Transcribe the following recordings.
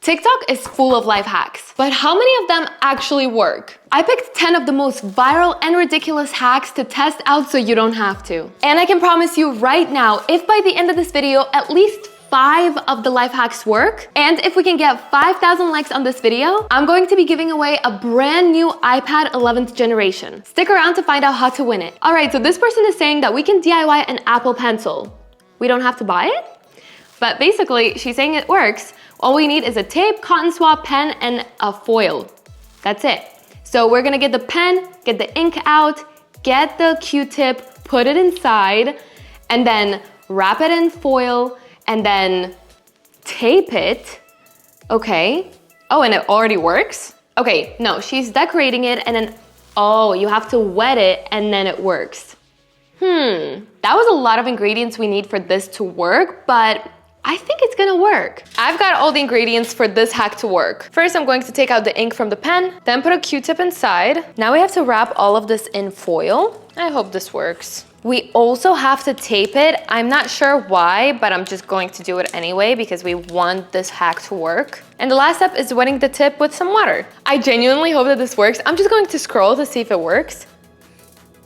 TikTok is full of life hacks, but how many of them actually work? I picked 10 of the most viral and ridiculous hacks to test out so you don't have to. And I can promise you right now, if by the end of this video, at least 5 of the life hacks work, and if we can get 5,000 likes on this video, I'm going to be giving away a brand new iPad 11th generation. Stick around to find out how to win it. All right, so this person is saying that we can DIY an Apple Pencil. We don't have to buy it? But basically, she's saying it works. All we need is a tape, cotton swab, pen, and a foil. That's it. So we're gonna get the pen, get the ink out, get the Q-tip, put it inside, and then wrap it in foil, and then tape it. Okay. Oh, and it already works? Okay, no, she's decorating it, and then, oh, you have to wet it, and then it works. That was a lot of ingredients we need for this to work, but I think it's gonna work. I've got all the ingredients for this hack to work. First, I'm going to take out the ink from the pen, then put a Q-tip inside. Now we have to wrap all of this in foil. I hope this works. We also have to tape it. I'm not sure why, but I'm just going to do it anyway because we want this hack to work. And the last step is wetting the tip with some water. I genuinely hope that this works. I'm just going to scroll to see if it works.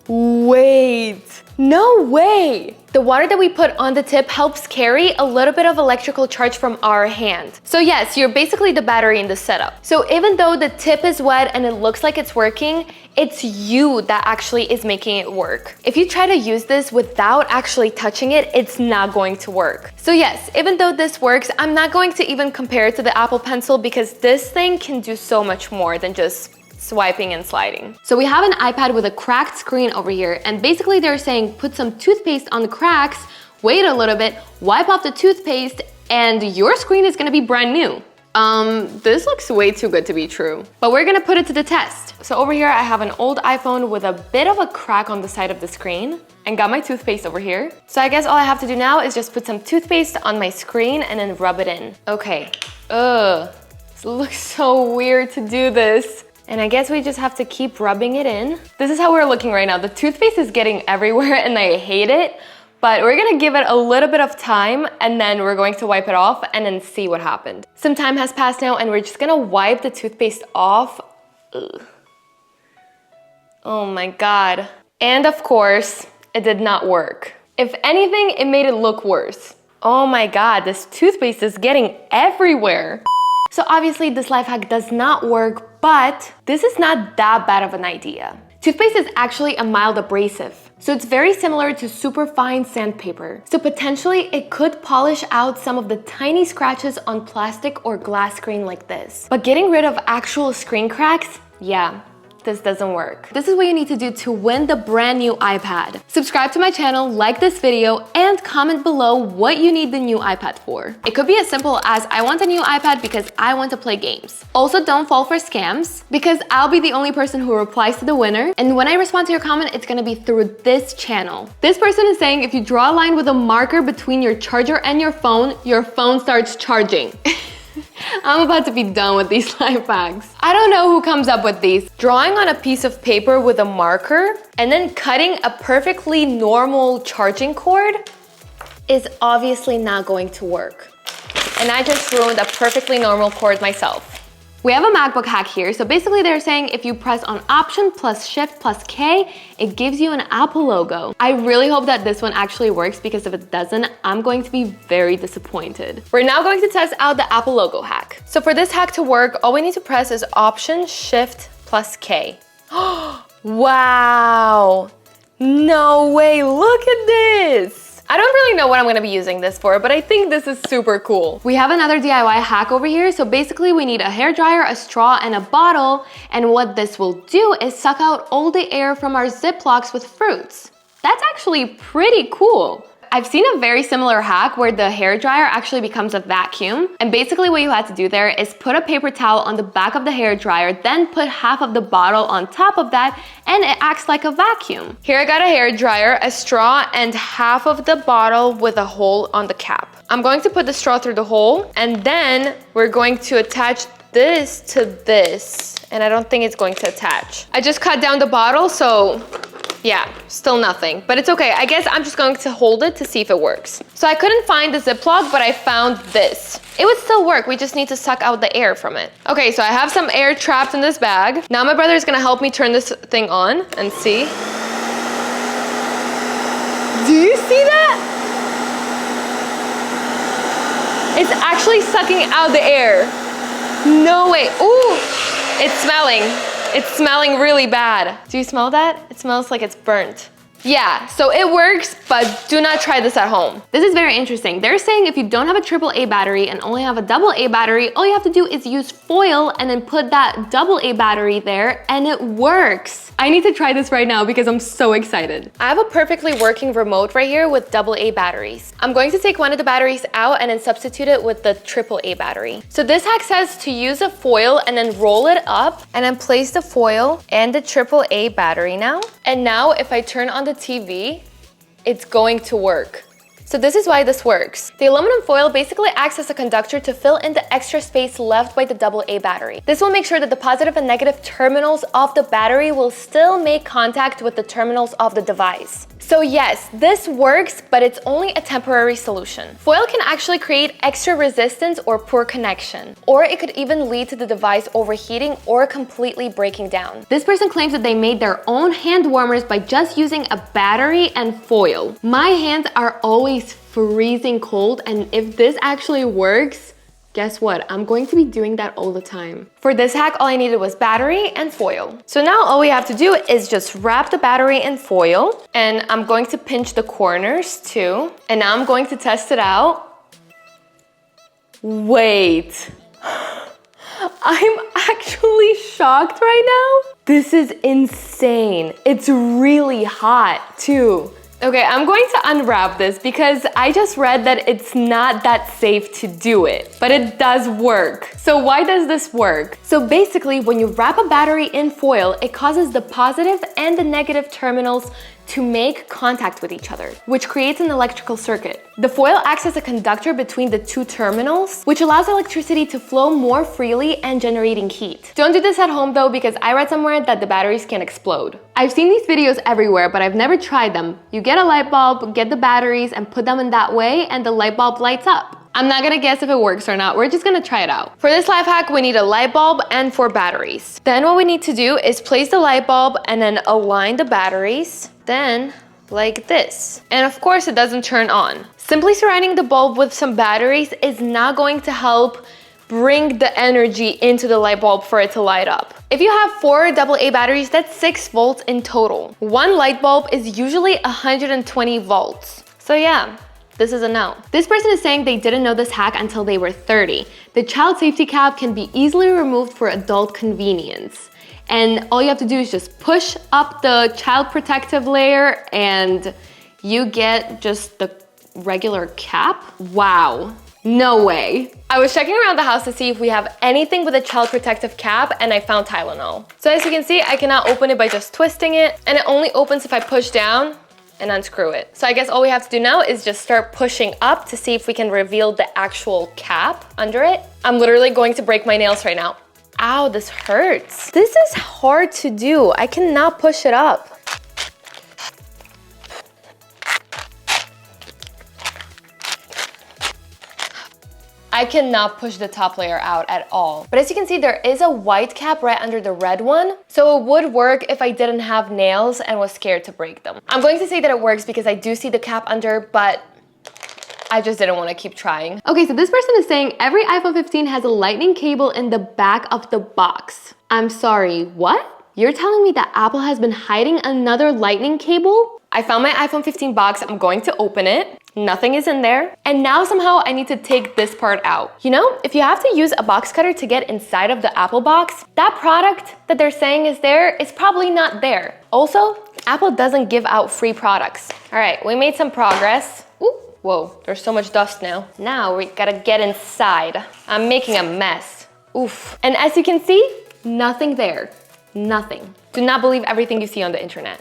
Wait, no way! The water that we put on the tip helps carry a little bit of electrical charge from our hand. So yes, you're basically the battery in the setup. So even though the tip is wet and it looks like it's working, it's you that actually is making it work. If you try to use this without actually touching it, it's not going to work. So yes, even though this works, I'm not going to even compare it to the Apple Pencil because this thing can do so much more than just swiping and sliding. So we have an iPad with a cracked screen over here, and basically they're saying put some toothpaste on the cracks, wait a little bit, wipe off the toothpaste, and your screen is gonna be brand new. This looks way too good to be true. But we're gonna put it to the test. So over here I have an old iPhone with a bit of a crack on the side of the screen, and got my toothpaste over here. So I guess all I have to do now is just put some toothpaste on my screen and then rub it in. Okay, this looks so weird to do this. And I guess we just have to keep rubbing it in. This is how we're looking right now. The toothpaste is getting everywhere and I hate it, but we're gonna give it a little bit of time and then we're going to wipe it off and then see what happened. Some time has passed now and we're just gonna wipe the toothpaste off. Ugh. Oh my God. And of course, it did not work. If anything, it made it look worse. Oh my God, this toothpaste is getting everywhere. So obviously this life hack does not work, but this is not that bad of an idea. Toothpaste is actually a mild abrasive, so it's very similar to superfine sandpaper. So potentially it could polish out some of the tiny scratches on plastic or glass screen like this. But getting rid of actual screen cracks, yeah, this doesn't work. This is what you need to do to win the brand new iPad. Subscribe to my channel, like this video, and comment below what you need the new iPad for. It could be as simple as I want a new iPad because I want to play games. Also, don't fall for scams because I'll be the only person who replies to the winner. And when I respond to your comment, it's gonna be through this channel. This person is saying if you draw a line with a marker between your charger and your phone starts charging. I'm about to be done with these life hacks. I don't know who comes up with these. Drawing on a piece of paper with a marker and then cutting a perfectly normal charging cord is obviously not going to work. And I just ruined a perfectly normal cord myself. We have a MacBook hack here. So basically they're saying if you press on Option plus Shift plus K, it gives you an Apple logo. I really hope that this one actually works because if it doesn't, I'm going to be very disappointed. We're now going to test out the Apple logo hack. So for this hack to work, all we need to press is Option Shift plus K. Wow, no way, look at this. I don't really know what I'm gonna be using this for, but I think this is super cool. We have another DIY hack over here. So basically we need a hairdryer, a straw, and a bottle. And what this will do is suck out all the air from our Ziplocs with fruits. That's actually pretty cool. I've seen a very similar hack where the hairdryer actually becomes a vacuum. And basically what you had to do there is put a paper towel on the back of the hairdryer, then put half of the bottle on top of that, and it acts like a vacuum. Here I got a hairdryer, a straw, and half of the bottle with a hole on the cap. I'm going to put the straw through the hole, and then we're going to attach this to this. And I don't think it's going to attach. I just cut down the bottle, so Yeah, still nothing, but it's okay. I guess I'm just going to hold it to see if it works. So I couldn't find the Ziploc, but I found this. It would still work, we just need to suck out the air from it. Okay, so I have some air trapped in this bag. Now my brother is gonna help me turn this thing on and see. Do you see that? It's actually sucking out the air. No way, ooh, it's smelling. It's smelling really bad. Do you smell that? It smells like it's burnt. Yeah, so it works, but do not try this at home. This is very interesting. They're saying if you don't have a AAA battery and only have a AA battery, all you have to do is use foil and then put that AA battery there and it works. I need to try this right now because I'm so excited. I have a perfectly working remote right here with AA batteries. I'm going to take one of the batteries out and then substitute it with the AAA battery. So this hack says to use a foil and then roll it up and then place the foil and the AAA battery now. And now if I turn on the TV, it's going to work. So this is why this works. The aluminum foil basically acts as a conductor to fill in the extra space left by the AA battery. This will make sure that the positive and negative terminals of the battery will still make contact with the terminals of the device. So yes, this works, but it's only a temporary solution. Foil can actually create extra resistance or poor connection, or it could even lead to the device overheating or completely breaking down. This person claims that they made their own hand warmers by just using a battery and foil. My hands are always freezing cold, and if this actually works, guess what? I'm going to be doing that all the time. For this hack, all I needed was battery and foil. So now all we have to do is just wrap the battery in foil, and I'm going to pinch the corners too. And now I'm going to test it out. Wait. I'm actually shocked right now. This is insane. It's really hot too. Okay, I'm going to unwrap this because I just read that it's not that safe to do it, but it does work. So why does this work? So basically, when you wrap a battery in foil, it causes the positive and the negative terminals to make contact with each other, which creates an electrical circuit. The foil acts as a conductor between the two terminals, which allows electricity to flow more freely and generating heat. Don't do this at home though, because I read somewhere that the batteries can explode. I've seen these videos everywhere, but I've never tried them. You get a light bulb, get the batteries, and put them in that way, and the light bulb lights up. I'm not gonna guess if it works or not. We're just gonna try it out. For this life hack, we need a light bulb and 4 batteries. Then what we need to do is place the light bulb and then align the batteries. Then, like this. And of course, it doesn't turn on. Simply surrounding the bulb with some batteries is not going to help bring the energy into the light bulb for it to light up. If you have 4 AA batteries, that's 6 volts in total. One light bulb is usually 120 volts. So yeah, this is a no. This person is saying they didn't know this hack until they were 30. The child safety cap can be easily removed for adult convenience. And all you have to do is just push up the child protective layer and you get just the regular cap. Wow, no way. I was checking around the house to see if we have anything with a child protective cap, and I found Tylenol. So as you can see, I cannot open it by just twisting it, and it only opens if I push down and unscrew it. So I guess all we have to do now is just start pushing up to see if we can reveal the actual cap under it. I'm literally going to break my nails right now. Ow, this hurts. This is hard to do. I cannot push it up. I cannot push the top layer out at all. But as you can see, there is a white cap right under the red one. So it would work if I didn't have nails and was scared to break them. I'm going to say that it works because I do see the cap under, but I just didn't want to keep trying. Okay, so this person is saying every iPhone 15 has a lightning cable in the back of the box. I'm sorry, what? You're telling me that Apple has been hiding another lightning cable? I found my iPhone 15 box. I'm going to open it. Nothing is in there. And now somehow I need to take this part out. You know, if you have to use a box cutter to get inside of the Apple box, that product that they're saying is there is probably not there. Also, Apple doesn't give out free products. All right, we made some progress. Ooh. Whoa, there's so much dust now. Now we gotta get inside. I'm making a mess. Oof. And as you can see, nothing there. Nothing. Do not believe everything you see on the internet.